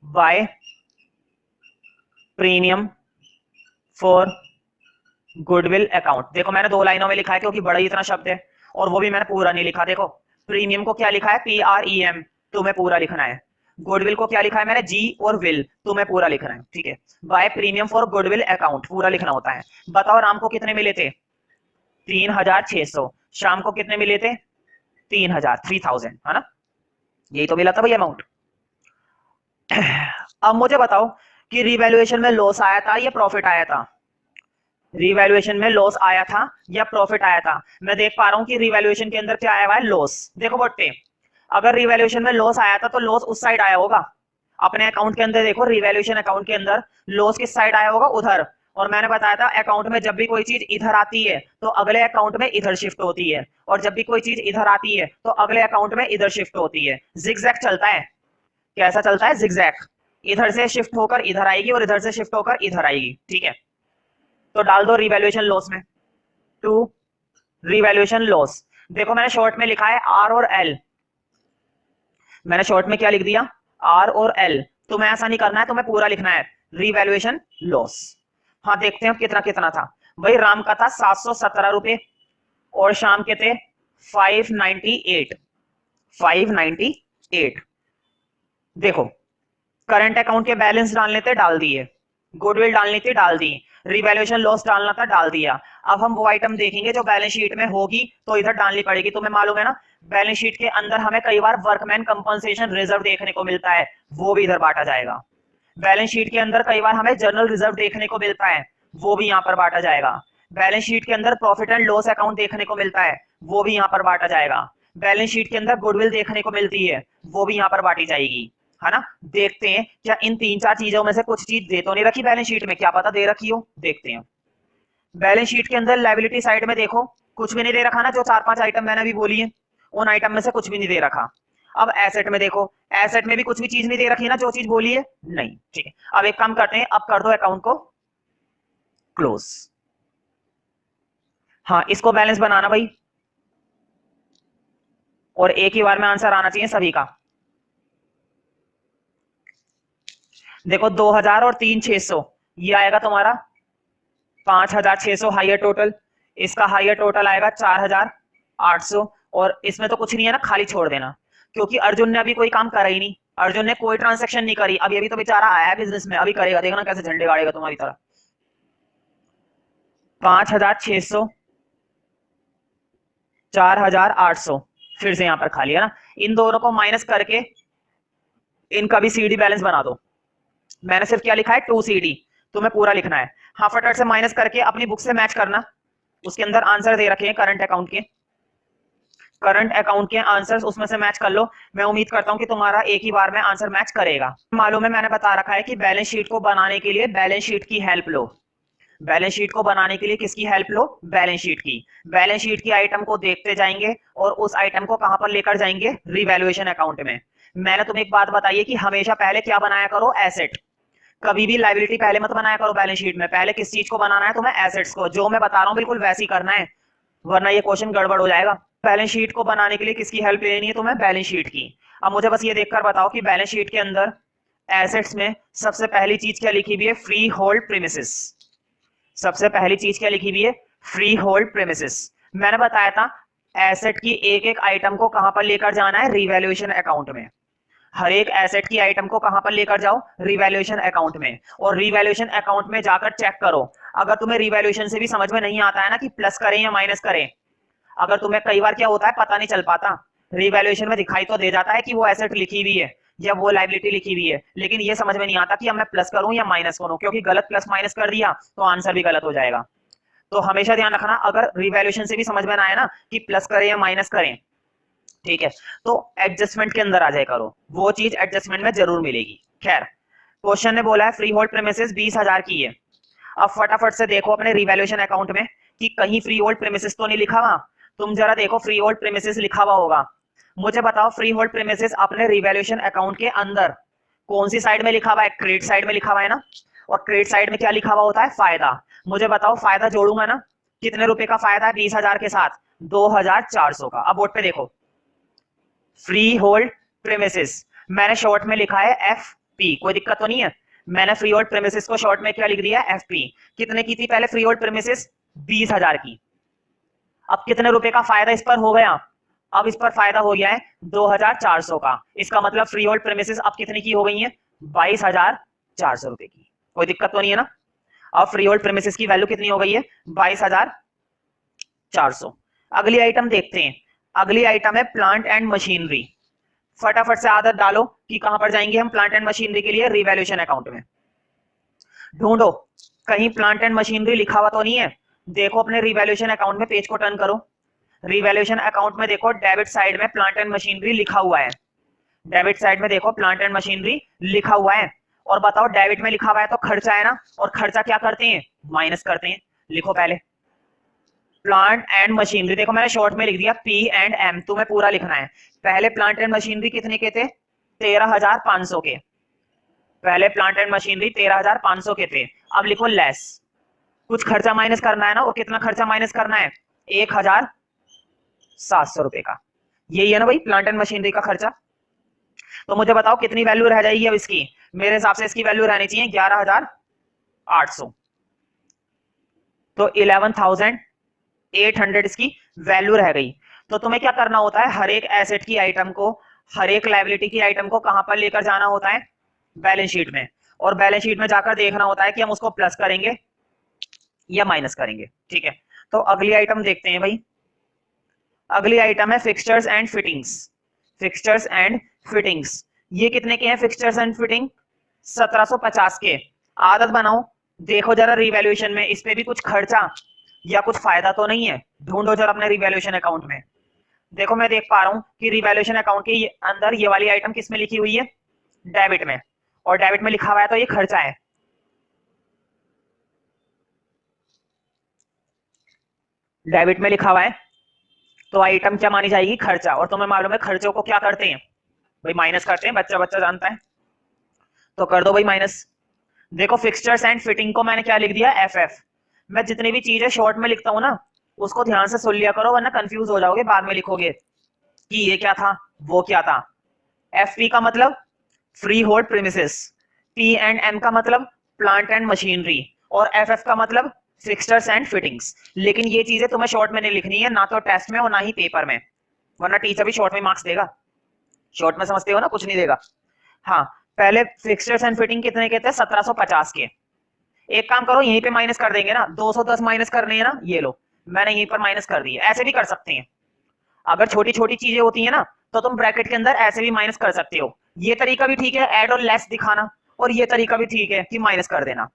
by premium for goodwill account. देखो मैंने 2 लाइनों में लिखा है क्योंकि बड़ा ही इतना शब्द है, और वो भी मैंने पूरा नहीं लिखा। देखो प्रीमियम को क्या लिखा है? PREM, तुम्हें पूरा लिखना है। गुडविल को क्या लिखा है मैंने? G और विल, तुम्हें पूरा लिखना है, ठीक है। By premium for goodwill account पूरा लिखना होता है। बताओ राम को कितने मिले थे? 3600। शाम को कितने मिले थे? 3000, है ना? यही तो मिला था भैया अमाउंट। अब मुझे बताओ कि रिवैल्यूएशन में लॉस आया था या प्रॉफिट आया था? रिवैल्यूएशन में लॉस आया था या प्रॉफिट आया था? मैं देख पा रहा हूं कि रिवैल्यूएशन के अंदर क्या आया हुआ है? लॉस। देखो बट्टे, अगर रिवैल्यूएशन में लॉस आया था तो लॉस उस साइड आया होगा। अपने अकाउंट के अंदर देखो, रिवैल्यूएशन अकाउंट के अंदर लॉस किस साइड आया होगा? उधर। और मैंने बताया था अकाउंट में जब भी कोई चीज इधर आती है तो अगले अकाउंट में इधर शिफ्ट होती है, और जब भी कोई चीज इधर आती है तो अगले अकाउंट में इधर शिफ्ट होती है। जिगजैग चलता है। कैसा चलता है? जिगजैग। इधर से शिफ्ट होकर इधर आएगी और इधर से शिफ्ट होकर इधर आएगी, ठीक है। तो डाल दो रिवैल्यूएशन लॉस में, टू रिवैल्यूएशन लॉस। देखो मैंने शॉर्ट में लिखा है आर और एल। मैंने शॉर्ट में क्या लिख दिया? आर और एल। तुम्हें ऐसा नहीं करना है, तुम्हें पूरा लिखना है रिवैल्यूएशन लॉस। हाँ देखते हैं कितना कितना था भाई। राम का था 717 रुपए और शाम के थे 598। देखो करंट अकाउंट के बैलेंस डालने थे, डाल दिए। गुडविल डालनी थी, डाल दी। रिवैल्यूएशन लॉस डालना था, डाल दिया। अब हम वो आइटम देखेंगे जो बैलेंस शीट में होगी तो इधर डालनी पड़ेगी। तुम्हें मालूम है ना, बैलेंस शीट के अंदर हमें कई बार वर्कमैन कंपनसेशन रिजर्व देखने को मिलता है, वो भी इधर बांटा जाएगा। बैलेंस शीट के अंदर कई बार हमें जर्नल रिजर्व देखने को मिलता है, वो भी यहाँ पर बांटा जाएगा। बैलेंस शीट के अंदर प्रॉफिट एंड लॉस अकाउंट देखने को मिलता है, वो भी यहाँ पर बांटा जाएगा। बैलेंस शीट के अंदर गुडविल देखने को मिलती है, वो भी यहाँ पर बांटी जाएगी, है ना। देखते हैं क्या इन 3-4 चीजों में से कुछ चीज दे तो नहीं रखी बैलेंस शीट में, क्या पता दे रखी हो, देखते हैं। बैलेंस शीट के अंदर लायबिलिटी साइड में देखो कुछ भी नहीं दे रखा ना, जो 4-5 आइटम मैंने भी बोली है उन आइटम में से कुछ भी नहीं दे रखा। अब एसेट में देखो, एसेट में भी कुछ भी चीज नहीं दे रखी है ना, जो चीज बोली है नहीं, ठीक है। अब एक काम करते हैं, अब कर दो अकाउंट को क्लोज। हाँ इसको बैलेंस बनाना भाई, और एक ही बार में आंसर आना चाहिए सभी का। देखो 2000 और 3600 ये आएगा तुम्हारा 5600 हायर टोटल। इसका हायर टोटल आएगा 4800, और इसमें तो कुछ नहीं है ना, खाली छोड़ देना, क्योंकि अर्जुन ने अभी कोई काम करा ही नहीं। अर्जुन ने कोई ट्रांजैक्शन नहीं करी, अभी अभी तो बेचारा आया है बिजनेस में, अभी करेगा, देखना कैसे झंडे गाड़ेगा तुम्हारी तरह। 5600, 4800 फिर से यहाँ पर खाली है ना, इन दोनों को माइनस करके इनका भी सीडी बैलेंस बना दो। मैंने सिर्फ क्या लिखा है? 2 CD, तुम्हें पूरा लिखना है। हाँ फटाफट से माइनस करके अपनी बुक से मैच करना, उसके अंदर आंसर दे रखे हैं करंट अकाउंट के। करंट अकाउंट के आंसर्स उसमें से मैच कर लो। मैं उम्मीद करता हूं कि तुम्हारा एक ही बार में आंसर मैच करेगा। मालूम है मैंने बता रखा है कि बैलेंस शीट को बनाने के लिए बैलेंस शीट की हेल्प लो। बैलेंस शीट को बनाने के लिए किसकी हेल्प लो? बैलेंस शीट की। बैलेंस शीट की आइटम को देखते जाएंगे और उस आइटम को कहां पर लेकर जाएंगे? रिवैल्यूएशन अकाउंट में। मैंने तुम्हें एक बात बताई है कि हमेशा पहले क्या बनाया करो? एसेट। कभी भी लायबिलिटी पहले मत बनाया करो बैलेंस शीट में, पहले किस चीज को बनाना है तुम्हें? एसेट्स को। जो मैं बता रहा हूं बिल्कुल वैसे ही करना है, वरना ये क्वेश्चन गड़बड़ हो जाएगा। बैलेंस शीट को बनाने के लिए किसकी हेल्प लेनी है तुम्हें? बैलेंस शीट की। अब मुझे बस ये देखकर बताओ कि बैलेंस शीट के अंदर एसेट्स में सबसे पहली चीज क्या लिखी हुई है? Free hold premises. सबसे पहली चीज क्या लिखी हुई है? Free hold premises. मैंने बताया था एसेट की एक एक आइटम को कहां पर लेकर जाना है? रिवैल्यूएशन अकाउंट में। हर एक एसेट की आइटम को कहां पर लेकर जाओ? रिवैल्यूएशन अकाउंट में। और रिवैल्यूएशन अकाउंट में जाकर चेक करो, अगर तुम्हें रिवैल्यूएशन से भी समझ में नहीं आता है ना कि प्लस करें या माइनस करें, अगर तुम्हें कई बार क्या होता है पता नहीं चल पाता, रिवैल्यूएशन में दिखाई तो दे जाता है कि वो एसेट लिखी हुई है या वो लायबिलिटी लिखी हुई है, लेकिन ये समझ में नहीं आता कि अब मैं प्लस करूं या माइनस करूं, क्योंकि गलत प्लस माइनस कर दिया तो आंसर भी गलत हो जाएगा। तो हमेशा ध्यान रखना, अगर रिवैल्यूएशन से भी समझ में ना आए ना कि प्लस करें या माइनस करें, ठीक है, तो एडजस्टमेंट के अंदर आ जाए करो, वो चीज एडजस्टमेंट में जरूर मिलेगी। खैर क्वेश्चन ने बोला है फ्री होल्ड प्रेमिसेस 20,000 की है। अब फटाफट से देखो अपने रिवैल्यूएशन अकाउंट में कि कहीं फ्री होल्ड प्रेमिसेस तो नहीं लिखा हुआ। तुम जरा देखो फ्री होल्ड प्रेमिसेस लिखा हुआ होगा। मुझे बताओ फ्री होल्ड प्रेमिसेस अपने रिवैल्यूएशन अकाउंट के अंदर कौन सी साइड में लिखा हुआ है? क्रेडिट साइड में लिखा हुआ है ना। और क्रेडिट साइड में क्या लिखा हुआ होता है? फायदा। मुझे बताओ फायदा जोड़ूंगा ना, कितने रुपए का फायदा है 20,000 के साथ? 2,400 का। अब बोर्ड पे देखो फ्री होल्ड प्रेमिसेस, मैंने शॉर्ट में लिखा है एफ पी, कोई दिक्कत तो नहीं है? मैंने फ्री होल्ड प्रेमिसेस को शॉर्ट में क्या लिख दिया? F P. कितने की थी पहले फ्री होल्ड प्रेमिसेस? 20,000 की। अब कितने रुपए का फायदा इस पर हो गया? अब इस पर फायदा हो गया है 2,400 का। इसका मतलब फ्री होल्ड प्रेमिसेस अब कितने की हो गई है? 22,400 रुपए की। कोई दिक्कत तो नहीं है ना? अब फ्री होल्ड प्रेमिसेस की वैल्यू कितनी हो गई है? 22,400। अगली आइटम देखते हैं। अगली आइटम है प्लांट एंड मशीनरी। फटाफट से आदत डालो कि कहां पर जाएंगे हम प्लांट एंड मशीनरी के लिए? रिवैल्यूएशन अकाउंट में। ढूंढो कहीं प्लांट एंड मशीनरी लिखा हुआ तो नहीं है। देखो अपने रिवैल्यूएशन अकाउंट में, पेज को टर्न करो। रिवैल्यूएशन अकाउंट में देखो डेबिट साइड में प्लांट एंड मशीनरी लिखा हुआ है। डेबिट साइड में देखो प्लांट एंड मशीनरी लिखा हुआ है। और बताओ डेबिट में लिखा हुआ है तो खर्चा है ना, और खर्चा क्या करते हैं? माइनस करते हैं। लिखो पहले प्लांट एंड मशीनरी। देखो मैंने शॉर्ट में लिख दिया पी एंड एम, तुम्हें पूरा लिखना है। पहले प्लांट एंड मशीनरी कितने के थे? 13,500 के। पहले प्लांट एंड मशीनरी 13,500 के थे। अब लिखो लेस, कुछ खर्चा माइनस करना है ना। और कितना खर्चा माइनस करना है? 1,700 रुपए का। यही है ना भाई प्लांट एंड मशीनरी का खर्चा। तो मुझे बताओ कितनी वैल्यू रह जाएगी अब इसकी? मेरे हिसाब से इसकी वैल्यू रहनी चाहिए 11,800। तो 11,800 इसकी वैल्यू रह गई। तो तुम्हें क्या करना होता है? हर एक एसेट की आइटम को, हर एक लायबिलिटी की आइटम को कहां पर लेकर जाना होता है? बैलेंस शीट में। और बैलेंस शीट में जाकर देखना होता है कि हम उसको प्लस करेंगे या माइनस करेंगे। ठीक है, तो अगली आइटम देखते हैं भाई। अगली आइटम है fixtures and fittings. Fixtures and fittings, ये कितने के हैं फिक्सचर्स एंड फिटिंग? 1750 के। आदत बनाओ, देखो जरा रिवैल्यूएशन में इस पे भी कुछ खर्चा या कुछ फायदा तो नहीं है? ढूंढो जरा अपने रिवैल्यूएशन अकाउंट में। देखो मैं देख पा रहा हूं कि रिवैल्यूएशन अकाउंट के अंदर ये वाली आइटम किस में लिखी हुई है? डेबिट में। और डेबिट में लिखा हुआ है तो ये खर्चा है। डेबिट में लिखा हुआ है तो आइटम क्या मानी जाएगी? खर्चा। और तुम्हें मालूम है खर्चों को क्या करते हैं भाई? माइनस करते हैं। बच्चा बच्चा जानता है, तो कर दो भाई माइनस। देखो फिक्सचर्स एंड फिटिंग को मैंने क्या लिख दिया? F F. मैं जितनी भी चीजें शॉर्ट में लिखता हूं ना, उसको ध्यान से सुन लिया करो, वरना कंफ्यूज हो जाओगे बाद में लिखोगे कि ये क्या था वो क्या था। एफ पी का मतलब freehold premises, P and M का मतलब प्लांट एंड मशीनरी, और एफ एफ का मतलब फिक्सचर्स एंड फिटिंग्स। लेकिन ये चीजें तुम्हें शॉर्ट में नहीं लिखनी है, ना तो टेस्ट में और ना ही पेपर में, वरना टीचर भी शॉर्ट में मार्क्स देगा। शॉर्ट में समझते हो ना, कुछ नहीं देगा। हाँ, पहले फिक्सचर्स एंड फिटिंग कितने के थे? 1750 के। एक काम करो, यहीं पे माइनस कर देंगे ना। 210 माइनस करनी है ना, ये लो मैंने यहीं पर माइनस कर दी है। ऐसे भी कर सकते हैं, अगर छोटी छोटी चीजें होती है ना तो तुम ब्रैकेट के अंदर ऐसे भी माइनस कर सकते हो। ये तरीका भी ठीक है ऐड और लेस दिखाना, और ये तरीका भी ठीक है कि माइनस कर देना।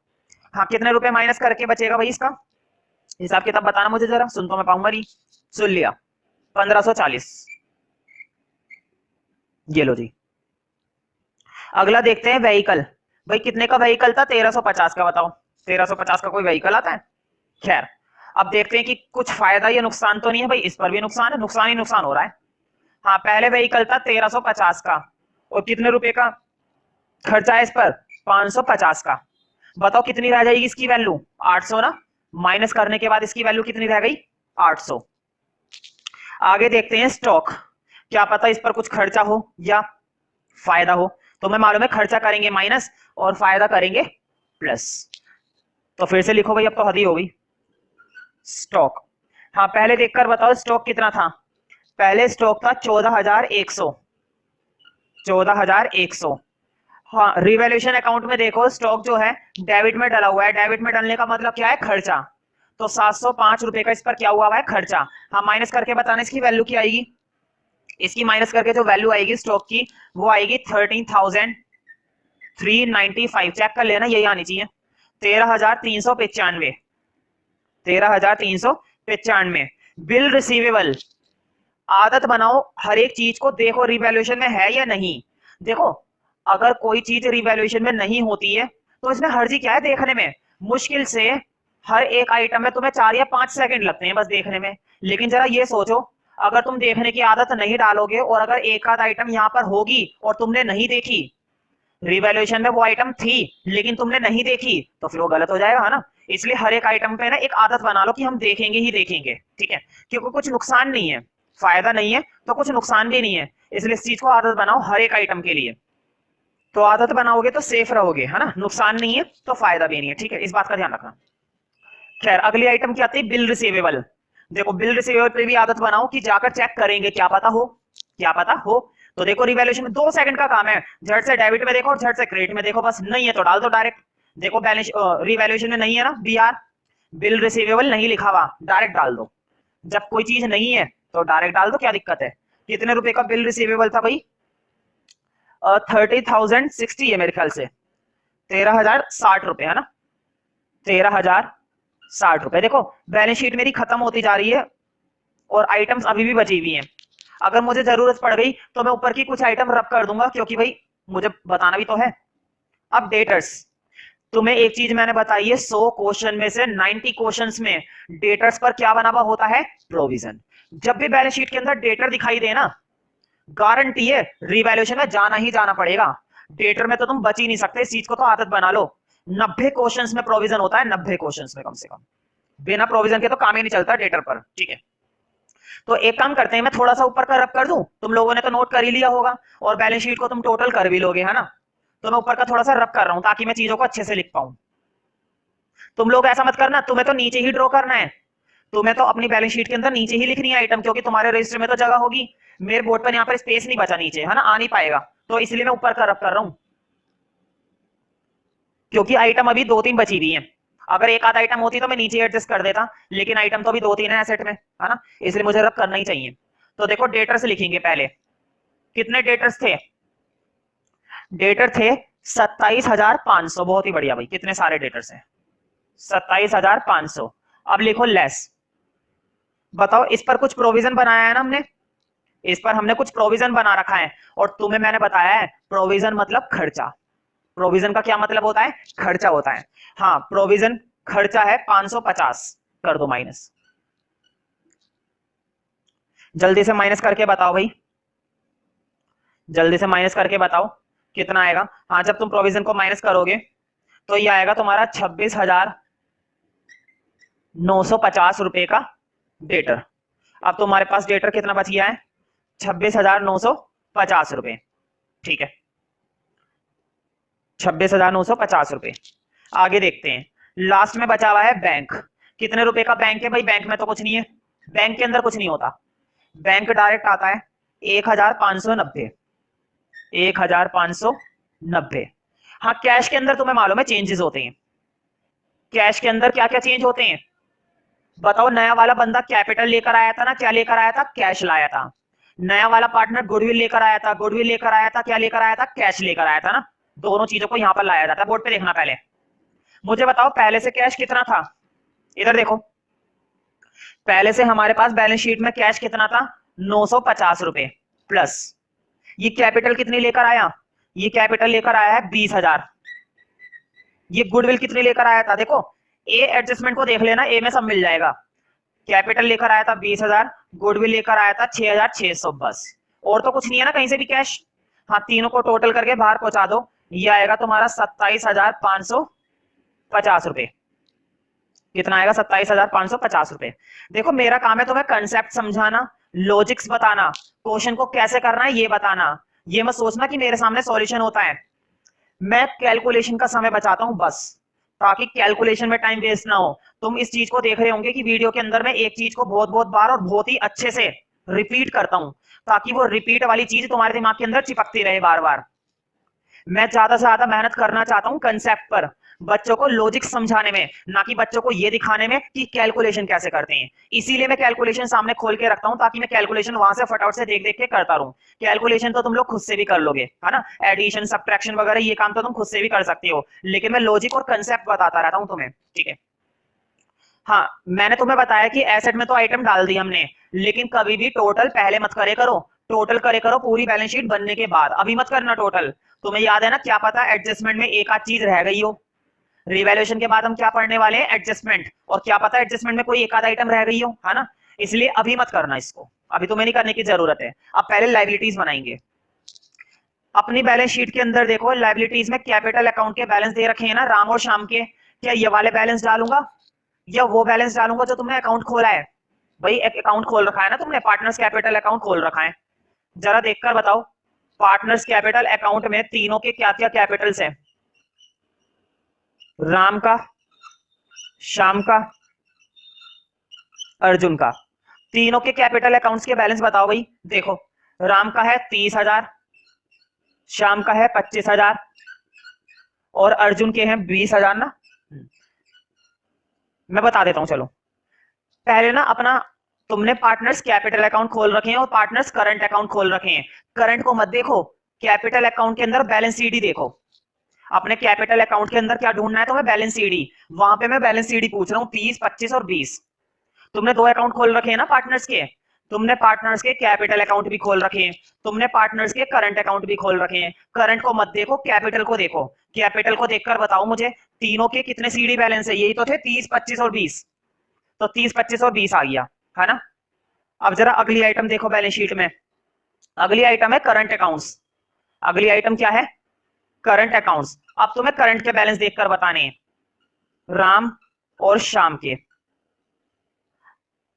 हाँ, कितने रुपए माइनस करके बचेगा भाई? इसका हिसाब किताब बताना मुझे जरा, सुन तो मैं पाऊंगा नहीं। सुन लिया, 1540। ये लो जी। अगला देखते हैं व्हीकल। भाई कितने का व्हीकल था? 1350 का। बताओ 1350 का कोई व्हीकल आता है? खैर, अब देखते हैं कि कुछ फायदा या नुकसान तो नहीं है भाई। इस पर भी नुकसान है, नुकसान ही नुकसान हो रहा है। हाँ, पहले व्हीकल था 1350 का, और कितने रुपए का खर्चा है इस पर? 550 का। बताओ कितनी रह जाएगी इसकी वैल्यू? 800 ना। माइनस करने के बाद इसकी वैल्यू कितनी रह गई? 800। आगे देखते हैं स्टॉक। क्या पता इस पर कुछ खर्चा हो या फायदा हो। तुम्हें मालूम है खर्चा करेंगे माइनस और फायदा करेंगे प्लस। तो फिर से लिखो भाई, अब तो हद ही हो गई। स्टॉक, हाँ पहले देखकर बताओ स्टॉक कितना था? पहले स्टॉक था 14,100। 14,100। हाँ, रिवैल्यूएशन अकाउंट में देखो स्टॉक जो है डेबिट में डला हुआ है। डेबिट में डलने का मतलब क्या है? खर्चा। तो 705 रुपए का इस पर क्या हुआ है? खर्चा। हाँ, माइनस करके बताना इसकी वैल्यू क्या आएगी। इसकी माइनस करके जो वैल्यू आएगी स्टॉक की, वो आएगी 13,395। चेक कर लेना, यही आनी चाहिए। 13,395। 13,395। बिल रिसीवेबल, आदत बनाओ हर एक चीज को देखो रिवैल्यूएशन में है या नहीं। देखो अगर कोई चीज रिवैल्यूएशन में नहीं होती है तो इसमें हर्जी क्या है देखने में? मुश्किल से हर एक आइटम में तुम्हें 4 या 5 सेकंड लगते हैं बस देखने में। लेकिन जरा ये सोचो, अगर तुम देखने की आदत नहीं डालोगे और अगर एक आध आइटम यहाँ पर होगी और तुमने नहीं देखी, रिवैल्यूएशन में वो आइटम थी लेकिन तुमने नहीं देखी, तो फिर वो गलत हो जाएगा, है ना। इसलिए हर एक आइटम पे ना एक आदत बना लो कि हम देखेंगे ही देखेंगे, ठीक है, क्योंकि कुछ नुकसान नहीं है, फायदा नहीं है तो कुछ नुकसान भी नहीं है। इसलिए इस चीज को आदत बनाओ हर एक आइटम के लिए। तो आदत बनाओगे तो सेफ रहोगे, है ना, नुकसान नहीं है तो फायदा भी नहीं है, ठीक है, इस बात का ध्यान रखना। खैर, अगली आइटम क्या आती है? Bill receivable. देखो, बिल रिसीवेबल पे भी आदत बनाओ कि जाकर चेक करेंगे, क्या पता हो, क्या पता हो। तो देखो, रिवैल्यूएशन में 2 सेकंड का काम है, झट से डेबिट में देखो और झट से क्रेडिट में देखो, बस नहीं है तो डाल दो डायरेक्ट। देखो, बैलेंस रिवैल्यूएशन में नहीं है ना बीआर, बिल रिसीवेबल नहीं लिखा हुआ, डायरेक्ट डाल दो। जब कोई चीज नहीं है तो डायरेक्ट डाल दो, क्या दिक्कत है। कितने रुपए का बिल रिसीवेबल था भाई? 30,060 है मेरे ख्याल से, 13,060 रुपए, है ना, 13,060 रुपए। देखो, बैलेंस शीट मेरी खत्म होती जा रही है और आइटम्स अभी भी बची हुई हैं। अगर मुझे जरूरत पड़ गई तो मैं ऊपर की कुछ आइटम रब कर दूंगा, क्योंकि भाई मुझे बताना भी तो है। अब डेटर्स, तुम्हें एक चीज मैंने बताई है, 100 क्वेश्चन में से 90 क्वेश्चंस में डेटर्स पर क्या बना हुआ होता है? प्रोविजन। जब भी बैलेंस शीट के अंदर डेटर दिखाई दे ना, गारंटी है रिवैल्यूएशन में जाना ही जाना पड़ेगा। डेटर में तो तुम बच ही नहीं सकते, इस चीज को तो आदत बना लो। 90 क्वेश्चंस में प्रोविजन होता है, 90 क्वेश्चंस में कम से कम। बिना प्रोविजन के तो काम ही नहीं चलता डेटर पर, ठीक है। तो एक काम करते हैं, मैं थोड़ा सा ऊपर का रब कर दूं, तुम लोगों ने तो नोट कर ही लिया होगा और बैलेंस शीट को तुम टोटल कर भी लोगे, है ना। तो मैं ऊपर का थोड़ा सा रब कर रहा हूं ताकि मैं चीजों को अच्छे से लिख पाऊं। तुम लोग ऐसा मत करना, तुम्हें तो नीचे ही ड्रॉ करना है, तुम्हें तो अपनी बैलेंस शीट के अंदर नीचे ही लिखनी है आइटम, क्योंकि तुम्हारे रजिस्टर में तो जगह होगी। मेरे बोर्ड पर यहाँ पर स्पेस नहीं बचा नीचे, है ना, आ नहीं पाएगा, तो इसलिए मैं ऊपर का रब कर रहा हूं, क्योंकि आइटम अभी 2-3 बची हुई है। अगर एक आध आइटम होती तो मैं नीचे एडजस्ट कर देता, लेकिन आइटम तो अभी 2-3 है एसेट में, है ना, इसलिए मुझे रब करना ही चाहिए। तो देखो, डेटर्स लिखेंगे पहले। कितने डेटर्स थे? डेटर थे 27,500। बहुत ही बढ़िया भाई, कितने सारे डेटर्स हैं, 27,500। अब लिखो लेस। बताओ, इस पर कुछ प्रोविजन बनाया है ना हमने, इस पर हमने कुछ प्रोविजन बना रखा है, और तुम्हें मैंने बताया है प्रोविजन मतलब खर्चा। प्रोविजन का क्या मतलब होता है? खर्चा होता है। हाँ, प्रोविजन खर्चा है 550, कर दो माइनस। जल्दी से माइनस करके बताओ भाई, जल्दी से माइनस करके बताओ कितना आएगा। हाँ, जब तुम प्रोविजन को माइनस करोगे तो ये आएगा तुम्हारा 26,950 रुपए का डेटर। अब तुम्हारे पास डेटर कितना बच गया है? 26,950 रुपए, ठीक है, 26,950 रुपए। आगे देखते हैं, लास्ट में बचा हुआ है बैंक। कितने रुपए का बैंक है भाई? बैंक में तो कुछ नहीं है, बैंक के अंदर कुछ नहीं होता, बैंक डायरेक्ट आता है 1,590, 1,590। हाँ, कैश के अंदर तुम्हें मालूम है चेंजेस होते हैं। कैश के अंदर क्या क्या चेंज होते हैं बताओ। नया वाला बंदा कैपिटल लेकर आया था ना, क्या लेकर आया था? कैश लाया था। नया वाला पार्टनर गुडविल लेकर आया था, गुडविल लेकर आया था, क्या लेकर आया था? कैश लेकर आया था ना। दोनों चीजों को यहां पर लाया जाता है। बोर्ड पे देखना पहले। मुझे बताओ, पहले से कैश कितना था? इधर देखो, पहले से हमारे पास बैलेंस शीट में कैश कितना था? 950 रुपए प्लस ये कैपिटल कितनी लेकर आया? ये कैपिटल लेकर आया है 20,000। ये गुडविल कितनी लेकर आया था? देखो, ए एडजस्टमेंट को देख लेना, ए में सब मिल जाएगा। कैपिटल लेकर आया था 20,000, गुडविल लेकर आया था 6,600, बस। और तो कुछ नहीं है ना कहीं से भी कैश। हाँ, तीनों को टोटल करके बाहर पहुंचा दो, ये आएगा तुम्हारा 27,550 रुपए। कितना आएगा? 27,550 रुपए। देखो, मेरा काम है तुम्हें कंसेप्ट समझाना, लॉजिक्स बताना, क्वेश्चन को कैसे करना है ये बताना। ये मत सोचना कि मेरे सामने सॉल्यूशन होता है। मैं कैलकुलेशन का समय बचाता हूं बस, ताकि कैलकुलेशन में टाइम वेस्ट ना हो। तुम इस चीज को देख रहे होंगे कि वीडियो के अंदर मैं एक चीज को बहुत बहुत बार और बहुत ही अच्छे से रिपीट करता हूं, ताकि वो रिपीट वाली चीज तुम्हारे दिमाग के अंदर चिपकती रहे बार बार। मैं ज्यादा से ज्यादा मेहनत करना चाहता हूं कंसेप्ट पर, बच्चों को लॉजिक समझाने में, ना कि बच्चों को ये दिखाने में कि कैलकुलेशन कैसे करते हैं। इसीलिए मैं कैलकुलेशन सामने खोल के रखता हूं, ताकि मैं कैलकुलेशन वहां से फटाफट से देख देख के करता रहूं। कैलकुलेशन तो तुम लोग खुद से भी कर लोगे, है ना, एडिशन सब्ट्रैक्शन वगैरह ये काम तो तुम खुद से भी कर सकते हो, लेकिन मैं लॉजिक और कंसेप्ट बताता रहता हूं तुम्हें, ठीक है। हाँ, मैंने तुम्हें बताया कि एसेट में तो आइटम डाल दी हमने, लेकिन कभी भी टोटल पहले मत करे करो, टोटल करे करो पूरी बैलेंस शीट बनने के बाद, अभी मत करना टोटल। तुम्हें याद है ना, क्या पता एडजस्टमेंट में एक आध चीज रह गई हो। रिवैल्यूएशन के बाद हम क्या पढ़ने वाले हैं, एडजस्टमेंट, और क्या पता एडजस्टमेंट में कोई एक आध आइटम रह गई हो, है ना। इसलिए अभी मत करना इसको, अभी तुम्हें नहीं करने की जरूरत है। अब पहले लायबिलिटीज बनाएंगे। अपनी बैलेंस शीट के अंदर देखो, लायबिलिटीज में कैपिटल अकाउंट के बैलेंस दे रखे हैं ना, राम और श्याम के। क्या ये वाले बैलेंस डालूंगा या वो बैलेंस डालूंगा जो तुमने अकाउंट खोला है? भाई एक अकाउंट खोल रखा है ना तुमने, पार्टनर्स कैपिटल अकाउंट खोल रखा है। जरा देखकर बताओ, पार्टनर्स कैपिटल अकाउंट में तीनों के क्या क्या कैपिटल्स हैं? राम का, श्याम का, अर्जुन का। तीनों के कैपिटल अकाउंट्स के बैलेंस बताओ भाई। देखो, राम का है 30,000, श्याम का है 25,000 और अर्जुन के हैं 20,000 ना। मैं बता देता हूं, चलो। पहले ना अपना, तुमने पार्टनर्स कैपिटल अकाउंट खोल रखे हैं और पार्टनर्स करंट अकाउंट खोल रखे हैं। करंट को मत देखो, कैपिटल अकाउंट के अंदर बैलेंस सीडी देखो। अपने कैपिटल अकाउंट के अंदर क्या ढूंढना है तुम्हें? Balance CD. वहां पे मैं बैलेंस सीडी पूछ रहा हूँ, 30, 25 और 20। तुमने दो अकाउंट खोल रखे हैं ना पार्टनर्स के। तुमने पार्टनर्स के कैपिटल अकाउंट भी खोल रखे हैं, तुमने पार्टनर्स के करंट अकाउंट भी खोल रखे हैं। करंट को मत देखो, कैपिटल को देखो। कैपिटल को देखकर बताओ मुझे तीनों के कितने सीडी बैलेंस है। यही तो थे 30, 25 और 20। तो 30, 25 और 20 आ गया, है ना। अब जरा अगली आइटम देखो बैलेंस शीट में। अगली आइटम है करंट अकाउंट्स। अगली आइटम क्या है? Current accounts. अब तुम्हें करंट के बैलेंस देखकर बताने हैं, राम और श्याम के।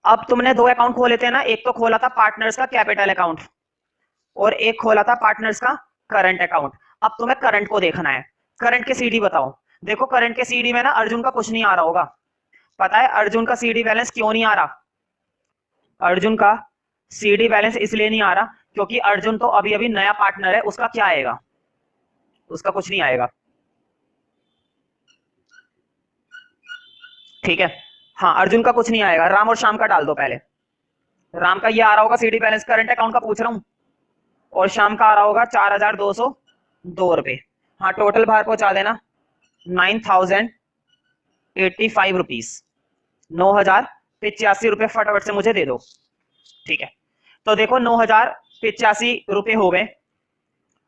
अब तुमने दो अकाउंट खोले थे ना, एक तो खोला था पार्टनर्स का कैपिटल अकाउंट और एक खोला था पार्टनर्स का करंट अकाउंट। अब तुम्हें करंट को देखना है। करंट के सीडी बताओ। देखो करंट के सीडी में ना अर्जुन का कुछ नहीं आ रहा होगा। पता है अर्जुन का सीडी बैलेंस क्यों नहीं आ रहा? अर्जुन का सीडी बैलेंस इसलिए नहीं आ रहा क्योंकि अर्जुन तो अभी अभी नया पार्टनर है, उसका क्या आएगा? उसका कुछ नहीं आएगा, ठीक है। हाँ, अर्जुन का कुछ नहीं आएगा। राम और श्याम का डाल दो पहले। राम का ये आ रहा होगा सीडी बैलेंस, करंट अकाउंट का पूछ रहा हूं, और श्याम का आ रहा होगा 4,202 रुपए। हाँ, टोटल बाहर पहुंचा देना 9,085 रुपीज। 9,085 रुपए फटाफट से मुझे दे दो, ठीक है। तो देखो 9,085 रुपए हो गए।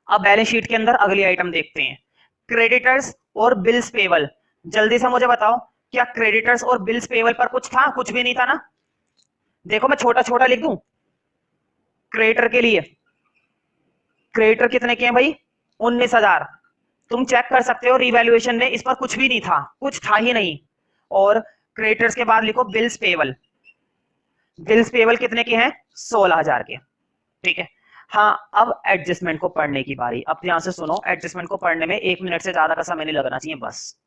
अब बैलेंस शीट के अंदर अगली आइटम देखते हैं, क्रेडिटर्स और बिल्स पेबल। जल्दी से मुझे बताओ, क्या क्रेडिटर्स और बिल्स पेबल पर कुछ था? कुछ भी नहीं था ना। देखो मैं छोटा छोटा लिख दूं। क्रेडिटर के लिए, क्रेडिटर कितने के हैं भाई? 19,000। तुम चेक कर सकते हो रिवैल्यूएशन में इस पर कुछ भी नहीं था, कुछ था ही नहीं। और क्रेडिटर्स के बाद लिखो बिल्स पेबल। बिल्स पेबल कितने के हैं? 16,000 के, ठीक है। हाँ, अब एडजस्टमेंट को पढ़ने की बारी। अब ध्यान से सुनो, एडजस्टमेंट को पढ़ने में 1 मिनट से ज्यादा का समय नहीं लगना चाहिए बस।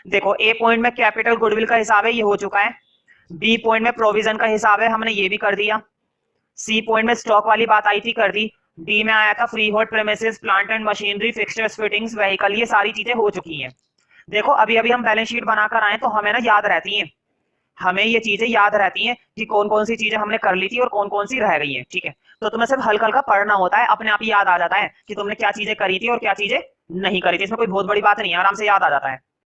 देखो, ए पॉइंट में कैपिटल गुडविल का हिसाब है, ये हो चुका है। बी पॉइंट में प्रोविजन का हिसाब है, हमने ये भी कर दिया। सी पॉइंट में स्टॉक वाली बात आई थी, कर दी। डी में आया था free hold premises, plant and machinery, fixtures, fittings, vehicle, ये सारी चीजें हो चुकी हैं। देखो अभी अभी हम बैलेंस शीट बनाकर आए तो हमें ना याद रहती हैं, हमें ये चीजें याद रहती हैं कि कौन कौन सी चीजें हमने कर ली थी और कौन कौन सी रह गई हैं, ठीक है। तो तुम्हें सिर्फ हल्का हल्का पढ़ना होता है, अपने आप ही याद आ जाता है कि तुमने क्या चीजें करी थी और क्या चीजें नहीं करी थी। इसमें कोई बहुत बड़ी बात नहीं है, आराम से याद आ जाता है।